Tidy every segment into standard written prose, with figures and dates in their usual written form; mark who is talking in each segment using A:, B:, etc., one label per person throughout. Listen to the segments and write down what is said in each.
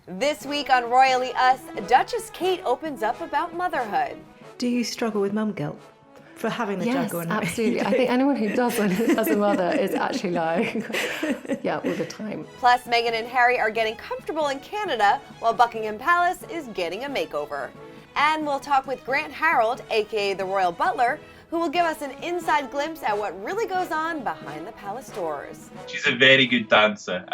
A: This week on Royally Us, Duchess Kate opens up about motherhood.
B: Do you struggle with mum guilt for having the juggle?
C: Yes, absolutely. I think anyone who doesn't as a mother is actually lying. Yeah, all the time.
A: Plus, Meghan and Harry are getting comfortable in Canada while Buckingham Palace is getting a makeover. And we'll talk with Grant Harrold, aka the Royal Butler, who will give us an inside glimpse at what really goes on behind the palace doors.
D: She's a very good dancer.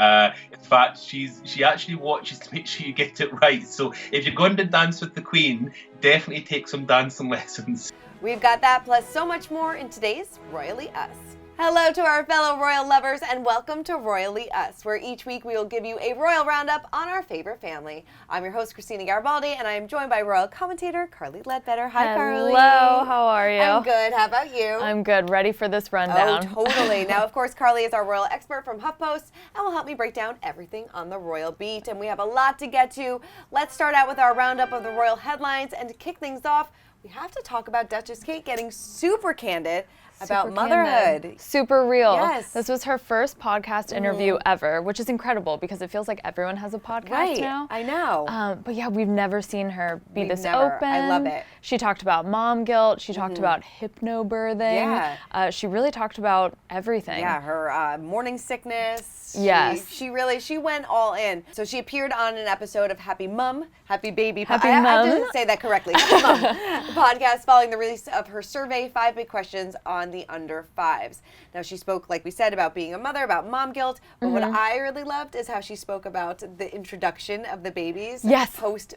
D: In fact, she actually watches to make sure you get it right. So if you're going to dance with the Queen, definitely take some dancing lessons.
A: We've got that plus so much more in today's Royally Us. Hello to our fellow royal lovers and welcome to Royally Us, where each week we will give you a royal roundup on our favorite family. I'm your host, Christina Garibaldi, and I am joined by royal commentator Carly Ledbetter. Hi, Carly.
E: Hello, how are you?
A: I'm good. How about you?
E: I'm good. Ready for this rundown.
A: Oh, totally. Now, of course, Carly is our royal expert from HuffPost and will help me break down everything on the royal beat, and we have a lot to get to. Let's start out with our roundup of the royal headlines, and to kick things off, we have to talk about Duchess Kate getting super candid about motherhood.
E: Super real.
A: Yes.
E: This was her first podcast interview ever, which is incredible because it feels like everyone has a podcast now.
A: I know.
E: But yeah, we've never seen her be
A: We've
E: this
A: never.
E: open.
A: I love it.
E: She talked about mom guilt. She talked about hypnobirthing.
A: Yeah.
E: She really talked about everything.
A: Yeah, her morning sickness.
E: Yes.
A: She went all in. So she appeared on an episode of Happy Mum, Happy Baby.
E: Happy
A: I
E: Mum.
A: didn't say that correctly. Happy Mum, the podcast following the release of her survey, 5 big questions on the under 5s. Now she spoke, like we said, about being a mother, about mom guilt. But what I really loved is how she spoke about the introduction of the babies.
E: Yes.
A: Post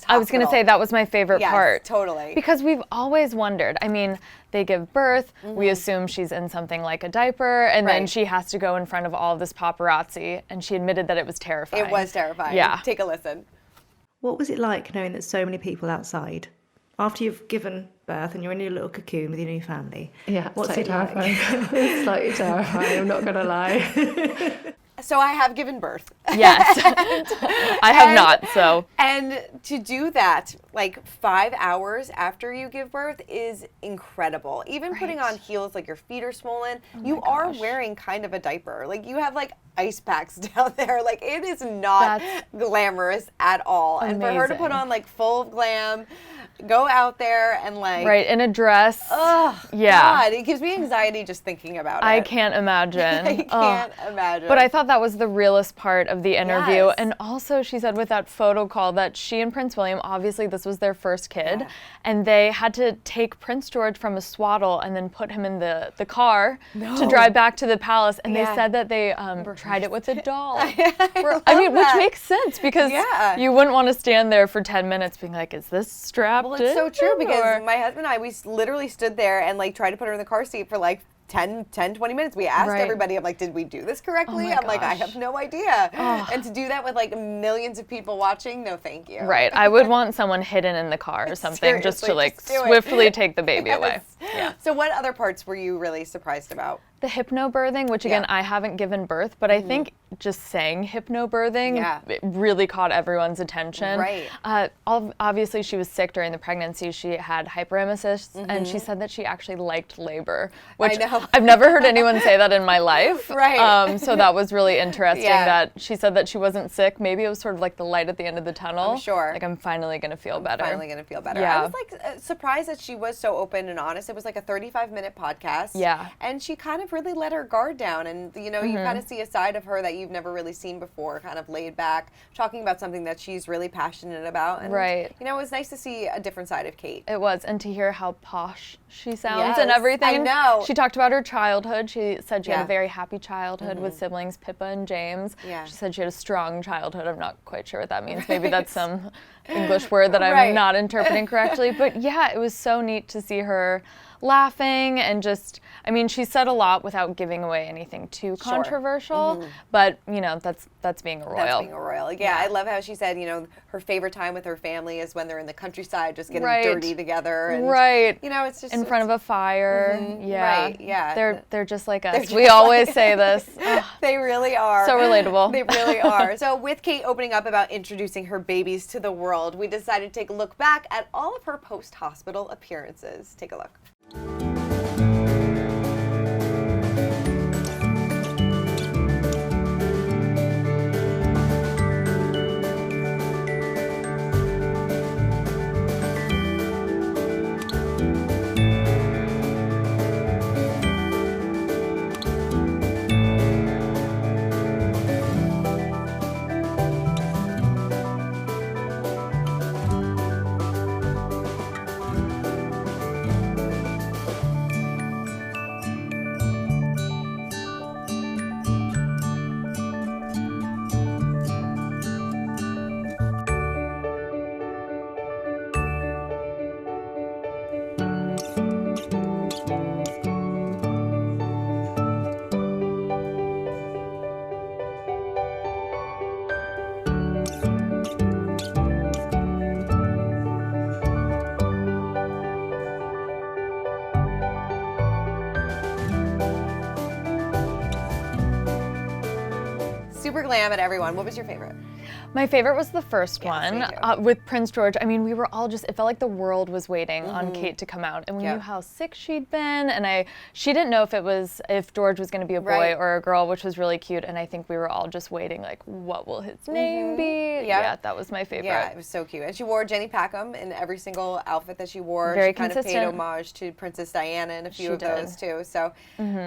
E: I was going to say that was my favorite part.
A: Totally.
E: Because we've always wondered. I mean, they give birth, we assume she's in something like a diaper, and then she has to go in front of all of this paparazzi, and she admitted that it was terrifying.
A: It was terrifying.
E: Yeah.
A: Take a listen.
B: What was it like knowing that so many people outside, after you've given birth and you're in your little cocoon with your new family?
C: Yeah, it's
B: what's
C: slightly
B: it like?
C: terrifying. It's slightly terrifying, I'm not going to lie.
A: So I have given birth.
E: Yes. I have not, so.
A: And to do that, like 5 hours after you give birth is incredible. Even putting on heels, like your feet are swollen, you are wearing kind of a diaper. Like you have like ice packs down there. Like it is not glamorous at all.
E: Amazing.
A: And for her to put on like full glam, go out there and like.
E: Right, in a dress.
A: Oh,
E: yeah.
A: God, it gives me anxiety just thinking about it.
E: I can't imagine.
A: I can't imagine.
E: But I thought that was the realest part of the interview.
A: Yes.
E: And also she said with that photo call that she and Prince William, obviously this was their first kid, and they had to take Prince George from a swaddle and then put him in the car to drive back to the palace. And they said that they tried it with a doll. I mean, which makes sense because you wouldn't want to stand there for 10 minutes being like, is this strapped
A: Well, it's so true because
E: or?
A: my husband and I, we literally stood there and like tried to put her in the car seat for like 10, 20 minutes. We asked everybody, I'm like, did we do this correctly?
E: my
A: I'm like, I
E: gosh.
A: have no idea. And to do that with like millions of people watching, no thank you.
E: Right. I would want someone hidden in the car or something just to
A: Seriously,
E: like
A: just do it.
E: swiftly take the baby away.
A: Yeah. So what other parts were you really surprised about?
E: The hypnobirthing, which again, I haven't given birth, but I think just saying hypnobirthing it really caught everyone's attention.
A: Right.
E: Obviously, she was sick during the pregnancy. She had hyperemesis, and she said that she actually liked labor, which
A: I know.
E: I've never heard anyone say that in my life.
A: Right.
E: So that was really interesting that she said that she wasn't sick. Maybe it was sort of like the light at the end of the tunnel.
A: I'm sure.
E: Like, I'm finally going to feel better.
A: Finally going to feel better.
E: Yeah.
A: I was like surprised that she was so open and honest. It was like a 35-minute podcast.
E: Yeah.
A: And she kind of really let her guard down. And, you know, you kind of see a side of her that you've never really seen before, kind of laid back, talking about something that she's really passionate about. And, you know, it was nice to see a different side of Kate.
E: It was. And to hear how posh she sounds and everything.
A: I know.
E: She talked about her childhood. She said she had a very happy childhood with siblings, Pippa and James.
A: Yeah.
E: She said she had a strong childhood. I'm not quite sure what that means. Maybe that's some English word that I'm not interpreting correctly. But yeah, it was so neat to see her laughing and just, I mean, she said a lot without giving away anything too controversial, but you know, that's being a royal.
A: That's being a royal. Yeah, I love how she said, you know, her favorite time with her family is when they're in the countryside just getting dirty together. And, you know, it's just
E: in front of a fire. Yeah.
A: Right, yeah.
E: They're just like us. We always say this.
A: They really are.
E: So relatable.
A: They really are. So with Kate opening up about introducing her babies to the world, we decided to take a look back at all of her post-hospital appearances. Take a look. glam at everyone. What was your favorite?
E: My favorite was the first
A: Yes, me
E: one
A: too.
E: with Prince George. I mean, we were all just, it felt like the world was waiting on Kate to come out. And we
A: Yep.
E: knew how sick she'd been. And she didn't know if George was going to be a boy
A: Right.
E: or a girl, which was really cute. And I think we were all just waiting, like, what will his name be? Yeah, that was my favorite.
A: Yeah, it was so cute. And she wore Jenny Packham in every single outfit that she wore.
E: Very
A: she kind of paid
E: consistent.
A: homage to Princess Diana in a few
E: She
A: of
E: did.
A: those too. So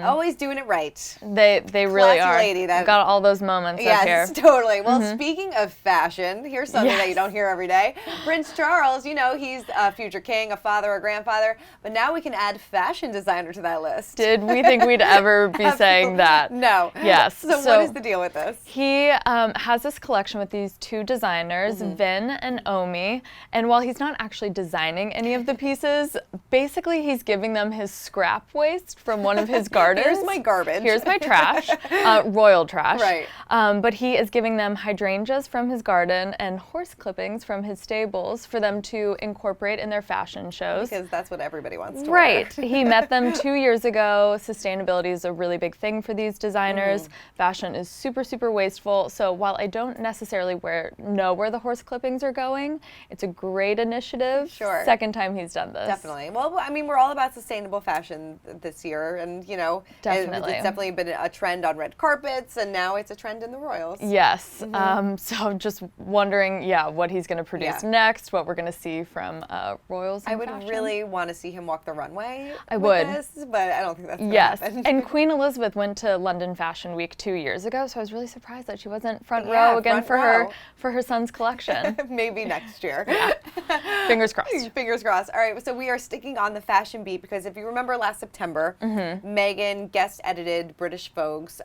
A: always doing it right.
E: They really
A: Classy
E: are.
A: lady that-
E: Got all those moments up here.
A: Yes, totally. Well, speaking of fashion, here's something that you don't hear every day. Prince Charles, you know, he's a future king, a father, a grandfather, but now we can add fashion designer to that list.
E: Did we think we'd ever be saying that?
A: No.
E: Yes.
A: So what is the deal with this?
E: He has this collection with these two designers, Vin and Omi, and while he's not actually designing any of the pieces, basically he's giving them his scrap waste from one of his gardens.
A: Here's my garbage.
E: Here's my trash, royal trash.
A: Right.
E: But he is giving them hydrangeas from his garden and horse clippings from his stables for them to incorporate in their fashion shows.
A: Because that's what everybody wants to
E: Right.
A: wear.
E: He met them 2 years ago. Sustainability is a really big thing for these designers. Fashion is super, super wasteful. So while I don't necessarily know where the horse clippings are going, it's a great initiative.
A: Sure.
E: Second time he's done this.
A: Definitely. Well, I mean, we're all about sustainable fashion this year, and you know,
E: Definitely.
A: it's definitely been a trend on red carpets, and now it's a trend in the royals.
E: Yes. So just wondering, what he's going to produce
A: Yeah.
E: next, what we're going to see from royals.
A: I
E: in
A: would
E: fashion.
A: really want to see him walk the runway.
E: I
A: with
E: would.
A: this, but I don't think that's going to
E: Yes,
A: happen.
E: and Queen Elizabeth went to London Fashion Week 2 years ago, so I was really surprised that she wasn't front
A: Yeah,
E: row again
A: front row.
E: for her son's collection.
A: Maybe next year.
E: Fingers crossed.
A: Fingers crossed. All right, so we are sticking on the fashion beat because if you remember last September, Meghan guest edited British Vogue's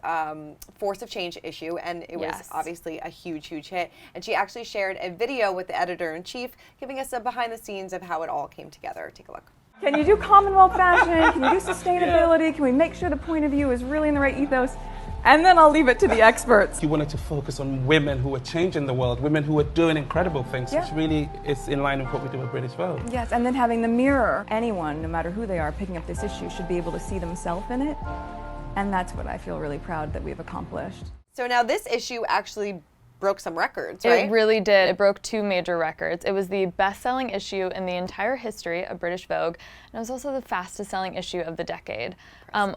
A: Force of Change issue, and it was
E: Yes.
A: obviously a huge, huge hit. And she actually shared a video with the editor-in-chief, giving us a behind the scenes of how it all came together. Take a look.
F: Can you do Commonwealth fashion? Can you do sustainability? Can we make sure the point of view is really in the right ethos? And then I'll leave it to the experts.
G: You wanted to focus on women who are changing the world, women who are doing incredible things,
F: Yeah.
G: which really is in line with what we do with British Vogue.
F: Yes, and then having the mirror. Anyone, no matter who they are, picking up this issue should be able to see themselves in it. And that's what I feel really proud that we've accomplished.
A: So now this issue actually broke some records, right?
E: It really did. It broke 2 major records. It was the best-selling issue in the entire history of British Vogue, and it was also the fastest-selling issue of the decade.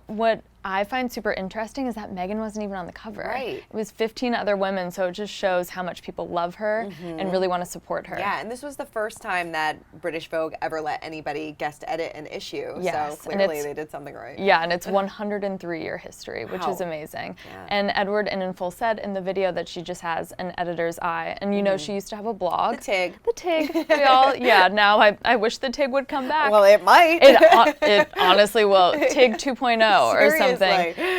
E: What I find super interesting is that Meghan wasn't even on the cover.
A: Right.
E: It was 15 other women, so it just shows how much people love her and really want to support her.
A: Yeah, and this was the first time that British Vogue ever let anybody guest edit an issue.
E: Yes,
A: So
E: and
A: clearly
E: it's-
A: they did something right.
E: Yeah, and it's 103-year history, which is
A: Wow.
E: amazing.
A: Yeah.
E: And Edward in full said in the video that she just has an editor's eye. And you know, she used to have a blog.
A: The TIG.
E: The TIG. We all, now I wish the TIG would come back.
A: Well, it might.
E: It honestly will. TIG 2.0 or something.
A: Seriously.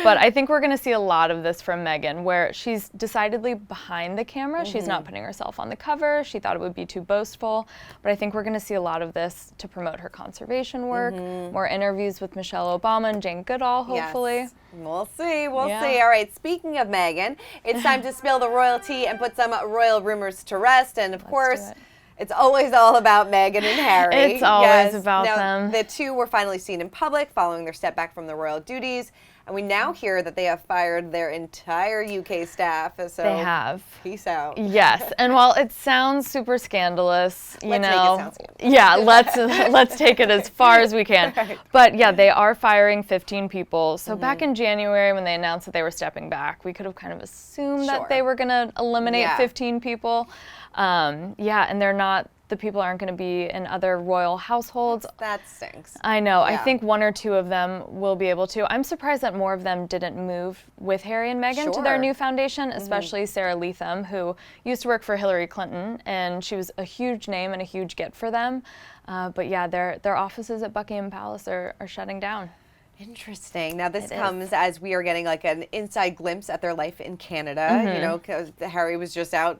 E: But I think we're going to see a lot of this from Meghan, where she's decidedly behind the camera. She's not putting herself on the cover. She thought it would be too boastful. But I think we're going to see a lot of this to promote her conservation work, more interviews with Michelle Obama and Jane Goodall, hopefully.
A: Yes. We'll see. We'll
E: Yeah.
A: see. All right. Speaking of Meghan, it's time to spill the royalty and put some royal rumors to rest. And of course,
E: it.
A: it's always all about Meghan and Harry.
E: It's always about
A: now,
E: them.
A: The two were finally seen in public following their step back from the royal duties. And we now hear that they have fired their entire UK staff. So
E: They have.
A: Peace out.
E: Yes, and while it sounds super scandalous,
A: Let's make it sound scandalous.
E: yeah, let's take it as far as we can.
A: Right.
E: But yeah, they are firing 15 people. So back in January when they announced that they were stepping back, we could have kind of assumed
A: Sure.
E: that they were going to eliminate
A: Yeah.
E: 15 people. And they're not. The people aren't going to be in other royal households.
A: That stinks.
E: I know. I
A: Yeah.
E: think 1 or 2 of them will be able to. I'm surprised that more of them didn't move with Harry and Meghan to their
A: Sure.
E: new foundation, especially Sarah Leatham, who used to work for Hillary Clinton, and she was a huge name and a huge get for them. But yeah, their offices at Buckingham Palace are shutting down.
A: Interesting. Now this
E: It is.
A: comes as we are getting like an inside glimpse at their life in Canada. You know, because Harry was just out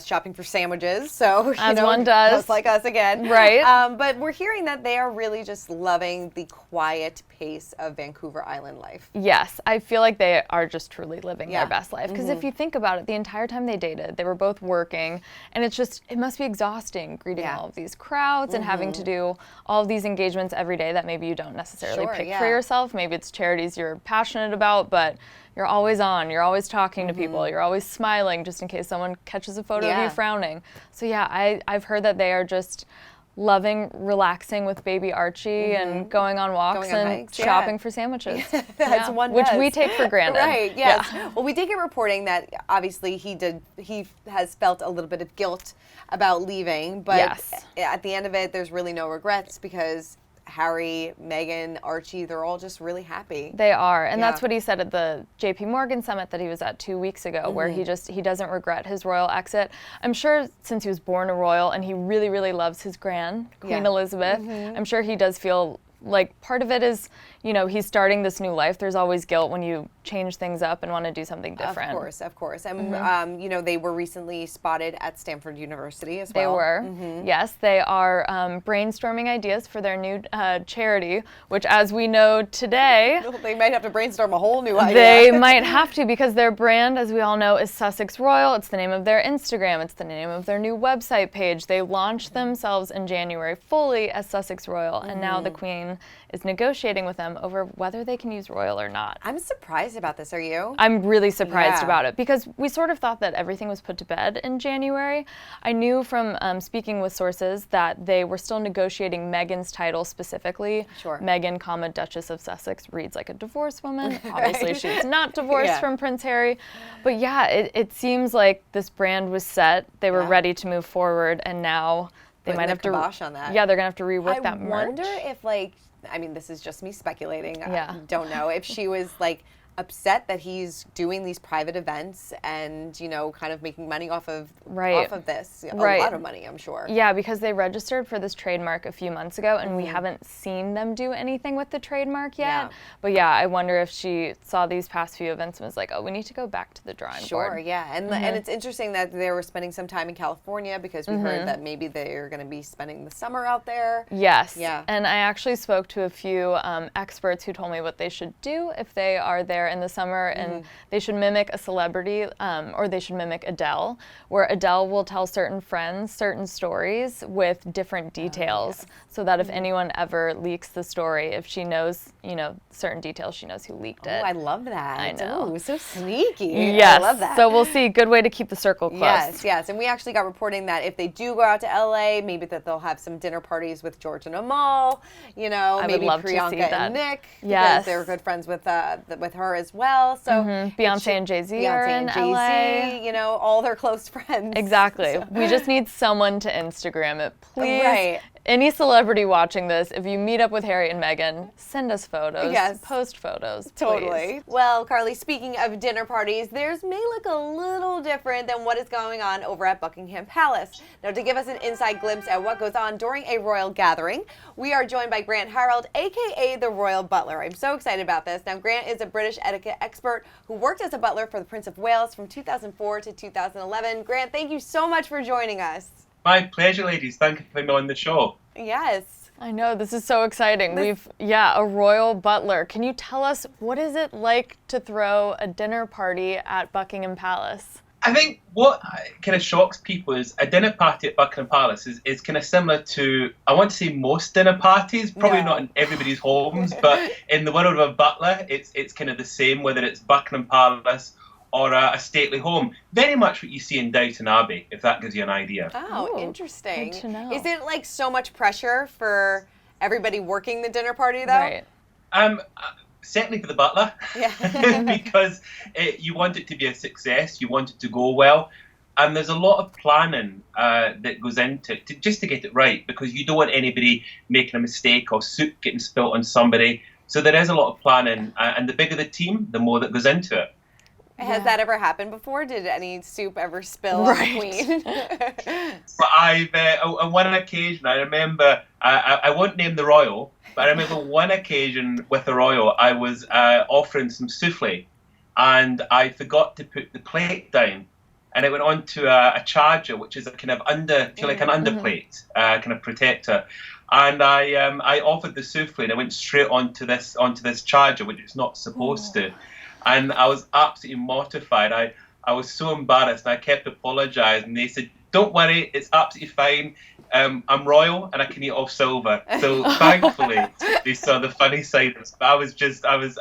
A: shopping for sandwiches, so
E: As one does.
A: just like us again,
E: Right.
A: But we're hearing that they are really just loving the quiet pace of Vancouver Island life.
E: Yes, I feel like they are just truly living
A: Yeah.
E: their best life. Because if you think about it, the entire time they dated, they were both working, and it must be exhausting greeting
A: Yeah.
E: all of these crowds and having to do all of these engagements every day that maybe you don't necessarily
A: Sure,
E: pick
A: yeah.
E: for yourself. Maybe it's charities you're passionate about, but you're always on, you're always talking to people, you're always smiling just in case someone catches a photo of you frowning. So yeah, I've heard that they are just loving relaxing with baby Archie and going on walks and
A: hikes,
E: shopping for sandwiches.
A: That's one
E: which
A: does.
E: we take for granted.
A: Right, yes. Well, we did get reporting that obviously he has felt a little bit of guilt about leaving, but at the end of it, there's really no regrets because Harry, Meghan, Archie, they're all just really happy.
E: They are, and that's what he said at the JP Morgan summit that he was at 2 weeks ago, where he doesn't regret his royal exit. I'm sure since he was born a royal and he really, really loves his gran, Queen Elizabeth, I'm sure he does feel like part of it is, you know, he's starting this new life. There's always guilt when you change things up and want to do something different.
A: Of course. And, you know, they were recently spotted at Stanford University as well.
E: They were. Yes, they are brainstorming ideas for their new charity, which, as we know today,
A: they might have to brainstorm a whole new idea.
E: They might have to, because their brand, as we all know, is Sussex Royal. It's the name of their Instagram. It's the name of their new website page. They launched themselves in January fully as Sussex Royal, and now the Queen is negotiating with them over whether they can use royal or not.
A: I'm surprised about this. Are you?
E: I'm really surprised about it because we sort of thought that everything was put to bed in January. I knew from speaking with sources that they were still negotiating Meghan's title specifically. Meghan, comma, Duchess of Sussex reads like a divorced woman. Obviously, she's not divorced from Prince Harry. But yeah, it seems like this brand was set. They were ready to move forward, and now they might have to
A: on that.
E: Yeah, they're gonna have to rework that merch.
A: I wonder if, like, I mean, this is just me speculating. I don't know if she was like upset that he's doing these private events and, you know, kind of making money off of this. A lot of money, I'm sure.
E: Yeah, because they registered for this trademark a few months ago, and we haven't seen them do anything with the trademark yet. But yeah, I wonder if she saw these past few events and was like, oh, we need to go back to the drawing board.
A: And it's interesting that they were spending some time in California because we heard that maybe they're going to be spending the summer out there.
E: Yes. Yeah. And I actually spoke to a few experts who told me what they should do if they are there in the summer, and they should mimic a celebrity, or they should mimic Adele, where Adele will tell certain friends certain stories with different details, so that if anyone ever leaks the story, if she knows, you know, certain details, she knows who leaked it.
A: Oh, I love that.
E: I know.
A: Ooh, so sneaky.
E: Yes.
A: I love that.
E: So we'll see. Good way to keep the circle close.
A: Yes. And we actually got reporting that if they do go out to LA, maybe that they'll have some dinner parties with George and Amal, you know, maybe Priyanka and Nick, because they're good friends with her as well. So
E: Beyonce and Jay-Z are in
A: LA. You know, all their close friends.
E: Exactly. So. We just need someone to Instagram it, please. Right. Any celebrity watching this, if you meet up with Harry and Meghan, send us photos.
A: Yes.
E: Post photos,
A: Totally.
E: please.
A: Well, Carly, speaking of dinner parties, theirs may look a little different than what is going on over at Buckingham Palace. Now, to give us an inside glimpse at what goes on during a royal gathering, we are joined by Grant Harrold, a.k.a. the Royal Butler. I'm so excited about this. Now, Grant is a British etiquette expert who worked as a butler for the Prince of Wales from 2004 to 2011. Grant, thank you so much for joining us.
D: My pleasure, ladies. Thank you for being on the show.
A: Yes.
E: I know, this is so exciting. A royal butler. Can you tell us, what is it like to throw a dinner party at Buckingham Palace?
D: I think what kind of shocks people is a dinner party at Buckingham Palace is kind of similar to, I want to say, most dinner parties, probably not in everybody's homes, but in the world of a butler, it's kind of the same, whether it's Buckingham Palace or a stately home. Very much what you see in Downton Abbey, if that gives you an idea.
A: Oh, interesting.
E: Good to know.
A: Is it like so much pressure for everybody working the dinner party, though?
D: Right. Certainly for the butler, because you want it to be a success, you want it to go well, and there's a lot of planning that goes into it just to get it right, because you don't want anybody making a mistake or soup getting spilt on somebody. So there is a lot of planning, and the bigger the team, the more that goes into it.
A: Has that ever happened before? Did any soup ever spill on the Queen?
D: But on one occasion, I remember, I won't name the royal, but I remember one occasion with the royal, I was offering some souffle, and I forgot to put the plate down, and it went onto a charger, which is a kind of an underplate, kind of protector. And I offered the souffle, and it went straight onto this charger, which it's not supposed to. And I was absolutely mortified. I was so embarrassed. I kept apologising. They said, don't worry, it's absolutely fine. I'm royal and I can eat off silver. So thankfully, they saw the funny side of us. But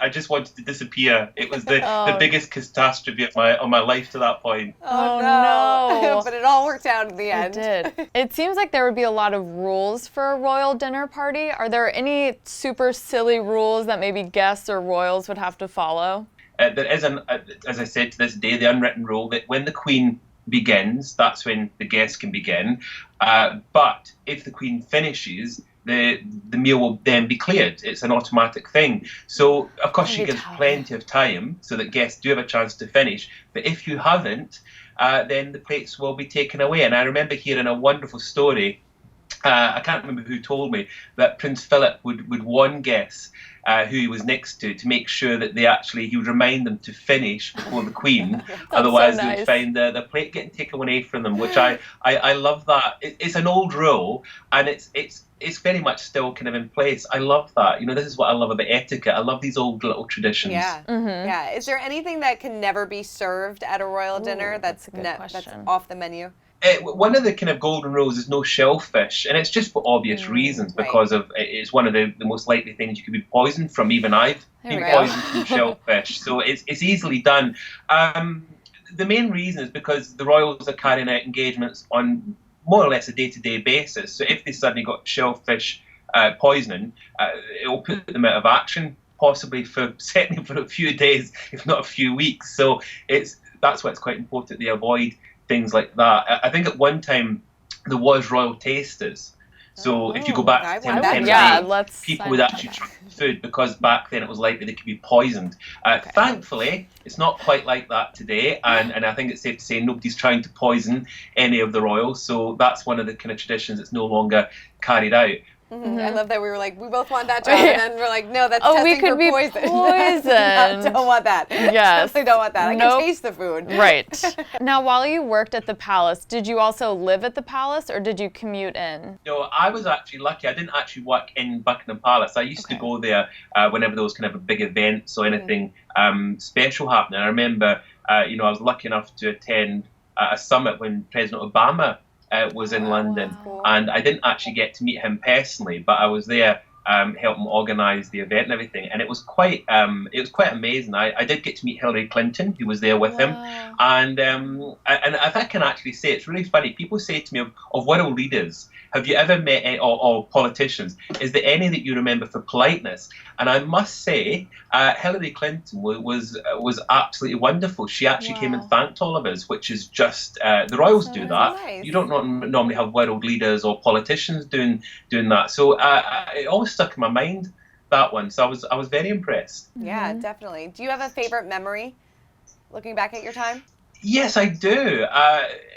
D: I just wanted to disappear. It was the biggest catastrophe of my life to that point.
A: Oh no. But it all worked out in the end.
E: It did. It seems like there would be a lot of rules for a royal dinner party. Are there any super silly rules that maybe guests or royals would have to follow?
D: There is, as I said, to this day, the unwritten rule that when the Queen begins, that's when the guests can begin. But if the Queen finishes, the meal will then be cleared. It's an automatic thing. So, of course, she gives plenty of time so that guests do have a chance to finish. But if you haven't, then the plates will be taken away. And I remember hearing a wonderful story. I can't remember who told me that Prince Philip would warn guests who he was next to make sure that he would remind them to finish before the Queen. Otherwise,
E: so
D: they
E: nice.
D: would find the plate getting taken away from them, which I love that. It's an old rule, and it's very much still kind of in place. I love that. This is what I love about etiquette. I love these old little traditions.
A: Yeah. Yeah. Is there anything that can never be served at a royal dinner that's off the menu?
D: One of the kind of golden rules is no shellfish, and it's just for obvious reasons, because it's one of the most likely things you could be poisoned from. Even I've been poisoned from shellfish, so it's easily done. The main reason is because the royals are carrying out engagements on more or less a day-to-day basis. So if they suddenly got shellfish poisoning, it will put them out of action, possibly certainly for a few days, if not a few weeks. So that's why it's quite important they avoid things like that. I think at one time there was royal tasters. So if you go back to 10 people would actually try food, because back then it was likely they could be poisoned. Thankfully, it's not quite like that today, and I think it's safe to say nobody's trying to poison any of the royals. So that's one of the kind of traditions that's no longer carried out.
A: I love that we were like, we both want that job, and then we're like, no, that's testing
E: we could
A: for
E: be
A: poison.
E: poisoned.
A: Don't want that.
E: Yes.
A: I don't want that. I can taste the food.
E: Right. Now, while you worked at the palace, did you also live at the palace, or did you commute in?
D: No, I was actually lucky. I didn't actually work in Buckingham Palace. I used to go there whenever there was kind of a big events or anything special happening. I remember, I was lucky enough to attend a summit when President Obama was in London, and I didn't actually get to meet him personally, but I was there helping organise the event and everything, and it was quite amazing. I did get to meet Hillary Clinton, who was there with him, and if I can actually say, it's really funny. People say to me of world leaders, have you ever met any, or politicians, is there any that you remember for politeness? And I must say, Hillary Clinton was absolutely wonderful. She actually came and thanked all of us, which is just, the royals do that.
A: Nice.
D: You don't normally have world leaders or politicians doing that. So it always stuck in my mind, that one. So I was very impressed.
A: Yeah, definitely. Do you have a favorite memory looking back at your time?
D: Yes, I do.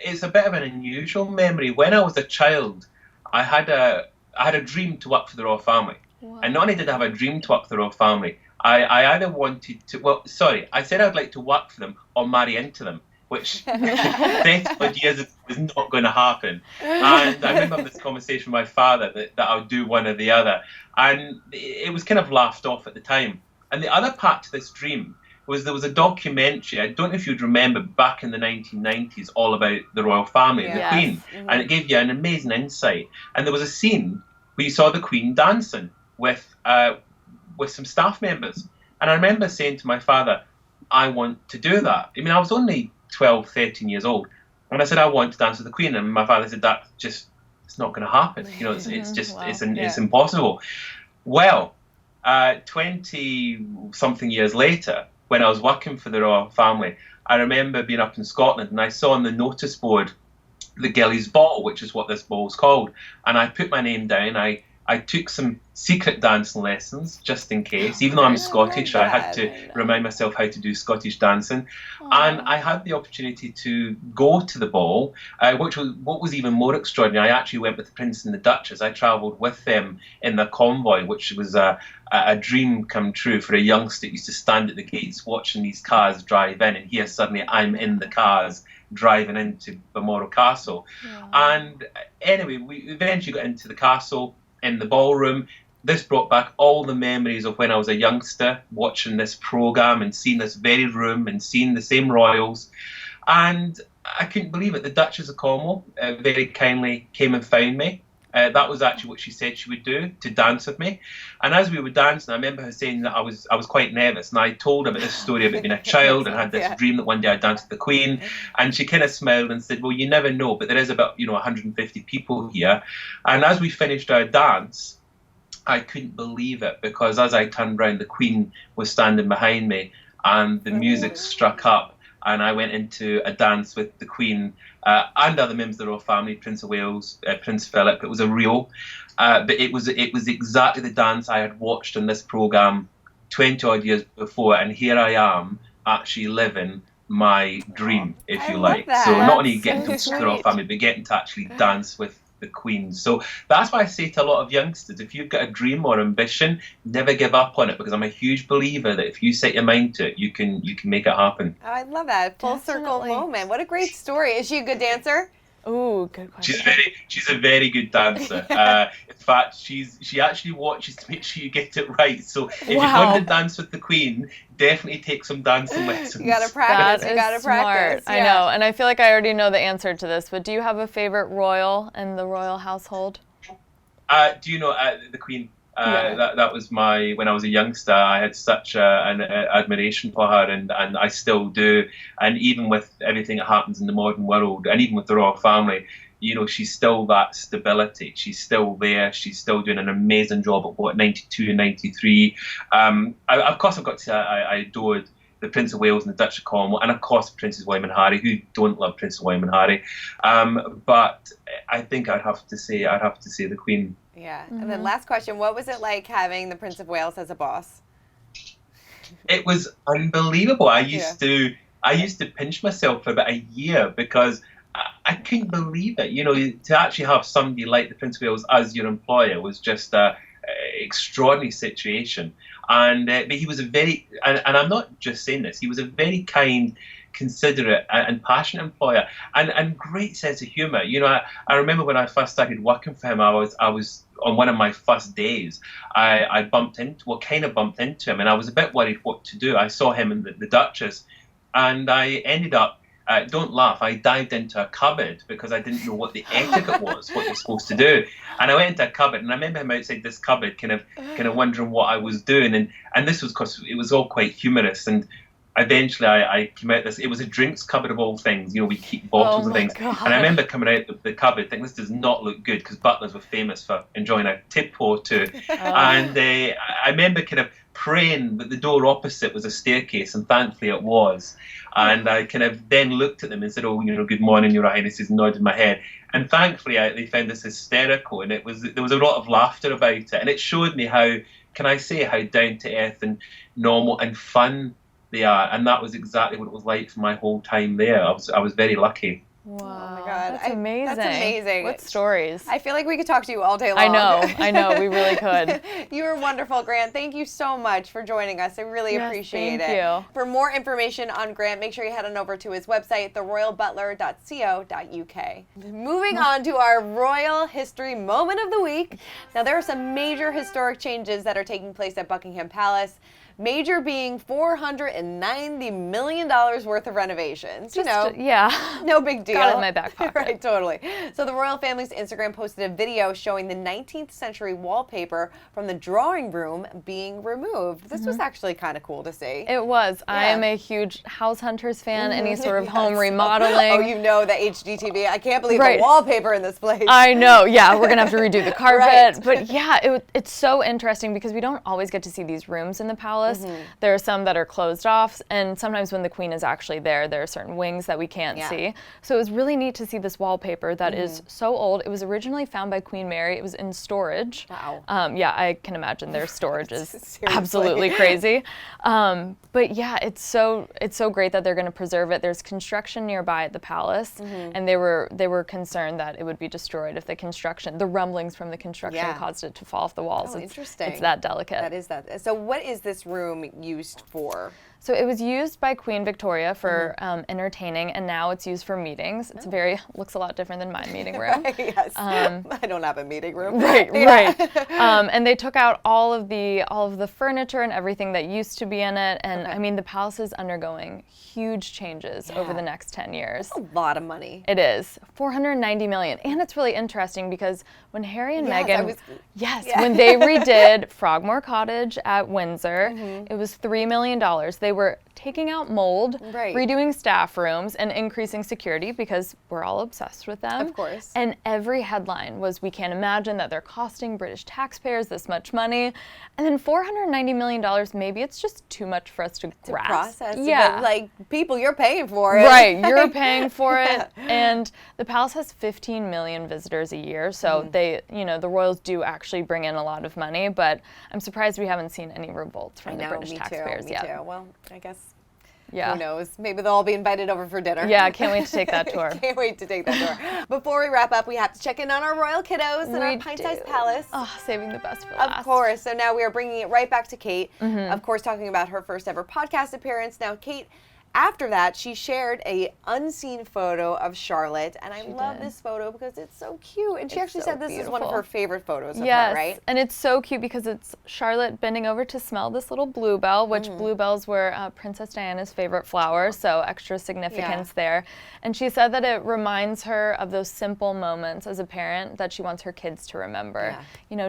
D: It's a bit of an unusual memory. When I was a child, I had a dream to work for the royal family. Wow. And not only did I have a dream to work for the royal family, I either wanted to, I said I'd like to work for them or marry into them, which 30 years ago was not going to happen. And I remember this conversation with my father that I would do one or the other. And it was kind of laughed off at the time. And the other part to this dream was there was a documentary, I don't know if you'd remember, back in the 1990s, all about the royal family and the Queen. And it gave you an amazing insight. And there was a scene where you saw the Queen dancing with some staff members. And I remember saying to my father, I want to do that. I mean, I was only 12, 13 years old. And I said, I want to dance with the Queen. And my father said, it's not going to happen. It's impossible. Well, 20-something years later, when I was working for the royal family, I remember being up in Scotland and I saw on the notice board the Gillies Ball, which is what this ball's called. And I put my name down. I took some secret dancing lessons just in case. Even though I'm Scottish, I had to remind myself how to do Scottish dancing. And I had the opportunity to go to the ball, which was what was even more extraordinary. I actually went with the Prince and the Duchess. I travelled with them in the convoy, which was a dream come true for a youngster who used to stand at the gates watching these cars drive in, and here suddenly I'm in the cars driving into Balmoral Castle. And anyway, we eventually got into the castle, in the ballroom. This brought back all the memories of when I was a youngster, watching this programme and seeing this very room and seeing the same royals. And I couldn't believe it. The Duchess of Cornwall very kindly came and found me. That was actually what she said she would do, to dance with me. And as we were dancing, I remember her saying that I was quite nervous. And I told her about this story about being a child and had this dream that one day I'd dance with the Queen. And she kind of smiled and said, well, you never know, but there is about 150 people here. And as we finished our dance, I couldn't believe it, because as I turned round, the Queen was standing behind me and the music struck up. And I went into a dance with the Queen and other members of the royal family, Prince of Wales, Prince Philip. It was a reel, but it was exactly the dance I had watched on this programme 20 odd years before, and here I am actually living my dream, if you like. So not only getting to see the royal family, but getting to actually dance with the Queen. So that's why I say to a lot of youngsters, if you've got a dream or ambition, never give up on it, because I'm a huge believer that if you set your mind to it, you can make it happen.
A: Oh, I love that full circle moment. What a great story. Is she a good dancer?
E: Ooh, good question.
D: She's a very good dancer. In fact, she actually watches to make sure you get it right. So if you want to dance with the Queen, definitely take some dancing lessons.
A: You gotta practice.
E: That
A: you gotta
E: is
A: practice.
E: Smart. I know, and I feel like I already know the answer to this. But do you have a favorite royal in the royal household?
D: Do you know the Queen? That was when I was a youngster, I had such an admiration for her, and I still do. And even with everything that happens in the modern world, and even with the royal family, she's still that stability. She's still there. She's still doing an amazing job at 92 and 93. Of course, I've got to say I adored the Prince of Wales and the Duchess of Cornwall, and of course Princes William and Harry. Who don't love Prince William and Harry? But I think I'd have to say the Queen.
A: Yeah. And then last question, what was it like having the Prince of Wales as a boss?
D: It was unbelievable. I used to pinch myself for about a year, because I couldn't believe it. To actually have somebody like the Prince of Wales as your employer was just an extraordinary situation. And but he was a very, and I'm not just saying this, he was a very kind, considerate and passionate employer, and great sense of humour. I remember when I first started working for him, I was on one of my first days, I bumped into him, and I was a bit worried what to do. I saw him and the Duchess, and I ended up, don't laugh, I dived into a cupboard because I didn't know what the etiquette was, what you're supposed to do. And I went into a cupboard, and I remember him outside this cupboard kind of wondering what I was doing. And this was because it was all quite humorous. And eventually I came out it was a drinks cupboard of all things. We keep bottles and things.
E: God.
D: And I remember coming out of the cupboard thinking, this does not look good, because butlers were famous for enjoying a tip or two. And I remember kind of praying that the door opposite was a staircase, and thankfully it was. And I kind of then looked at them and said, oh, good morning, Your Highnesses, and nodded my head. And thankfully they found this hysterical, and there was a lot of laughter about it. And it showed me how down to earth and normal and fun they are. And that was exactly what it was like for my whole time there. I was very lucky.
E: Wow.
A: Oh my God.
E: That's amazing.
A: That's amazing.
E: What stories?
A: I feel like we could talk to you all day long.
E: I know, we really could.
A: You were wonderful, Grant. Thank you so much for joining us. I really appreciate it.
E: Thank you.
A: For more information on Grant, make sure you head on over to his website, theroyalbutler.co.uk. Moving on to our royal history moment of the week. Now, there are some major historic changes that are taking place at Buckingham Palace. Major being $490 million worth of renovations. No big deal.
E: Got it in my back pocket.
A: Right, totally. So the royal family's Instagram posted a video showing the 19th century wallpaper from the drawing room being removed. This was actually kind of cool to see.
E: It was. I am a huge House Hunters fan. Any sort of home remodeling.
A: Oh, the HGTV. I can't believe the wallpaper in this place.
E: I know. Yeah, we're going to have to redo the carpet.
A: Right.
E: But yeah, it's so interesting because we don't always get to see these rooms in the palace. There are some that are closed off, and sometimes when the Queen is actually there are certain wings that we can't see. So it was really neat to see this wallpaper that is so old. It was originally found by Queen Mary. It was in storage.
A: Wow.
E: I can imagine their storage is absolutely crazy. But yeah, it's so great that they're going to preserve it. There's construction nearby at the palace, and they were concerned that it would be destroyed if the rumblings from the construction caused it to fall off the walls.
A: Oh, interesting.
E: It's that delicate.
A: That is that. So what is this room used for?
E: So it was used by Queen Victoria for entertaining, and now it's used for meetings. It's looks a lot different than my meeting room.
A: Yes. I don't have a meeting room.
E: Right, right. And they took out all of the furniture and everything that used to be in it. And I mean, the palace is undergoing huge changes over the next 10 years.
A: That's a lot of money.
E: It is $490 million, and it's really interesting because when Harry and Meghan, when they redid Frogmore Cottage at Windsor, it was $3 million. They were taking out mold, redoing staff rooms, and increasing security because we're all obsessed with them.
A: Of course.
E: And every headline was, we can't imagine that they're costing British taxpayers this much money. And then $490 million, maybe it's just too much for us to grasp.
A: Process.
E: Yeah.
A: But, like, people, you're paying for it.
E: Right, you're paying for it. And the palace has 15 million visitors a year, so they, the royals do actually bring in a lot of money, but I'm surprised we haven't seen any revolts from the British taxpayers yet.
A: Me too. Well, I guess.
E: Yeah.
A: Who knows? Maybe they'll all be invited over for dinner.
E: Yeah, can't wait to take that tour.
A: Can't wait to take that tour. Before we wrap up, we have to check in on our royal kiddos in our pint-sized palace.
E: Oh, saving the best for last.
A: Of course. So now we are bringing it right back to Kate. Of course, talking about her first ever podcast appearance. Now, Kate, after that, she shared a unseen photo of Charlotte, and I love this photo because it's so cute. And she actually said this is one of her favorite photos of her, right?
E: And it's so cute because it's Charlotte bending over to smell this little bluebell, which bluebells were Princess Diana's favorite flower, so extra significance there. And she said that it reminds her of those simple moments as a parent that she wants her kids to remember.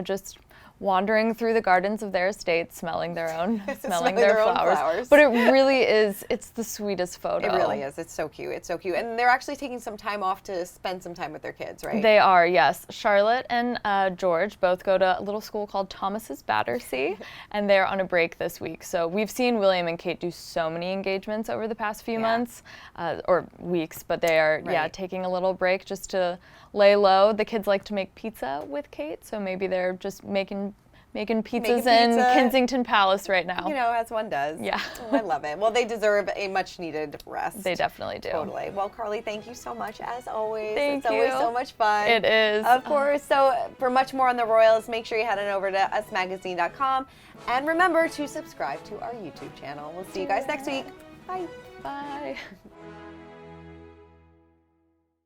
E: Just wandering through the gardens of their estate, smelling their own, smelling their flowers. But it really is, it's the sweetest photo.
A: It really is. It's so cute. It's so cute. And they're actually taking some time off to spend some time with their kids, right?
E: They are, yes. Charlotte and George both go to a little school called Thomas's Battersea, and they're on a break this week. So we've seen William and Kate do so many engagements over the past few months, or weeks, but they are, taking a little break just to lay low. The kids like to make pizza with Kate, so maybe they're just making pizzas in Kensington Palace right now.
A: As one does.
E: Yeah.
A: I love it. Well, they deserve a much needed rest.
E: They definitely do.
A: Totally. Well, Carly, thank you so much as always.
E: Thank
A: you. It's always so much fun.
E: It is.
A: Of course. So for much more on the royals, make sure you head on over to usmagazine.com and remember to subscribe to our YouTube channel. We'll see you guys next week. Bye.
E: Bye.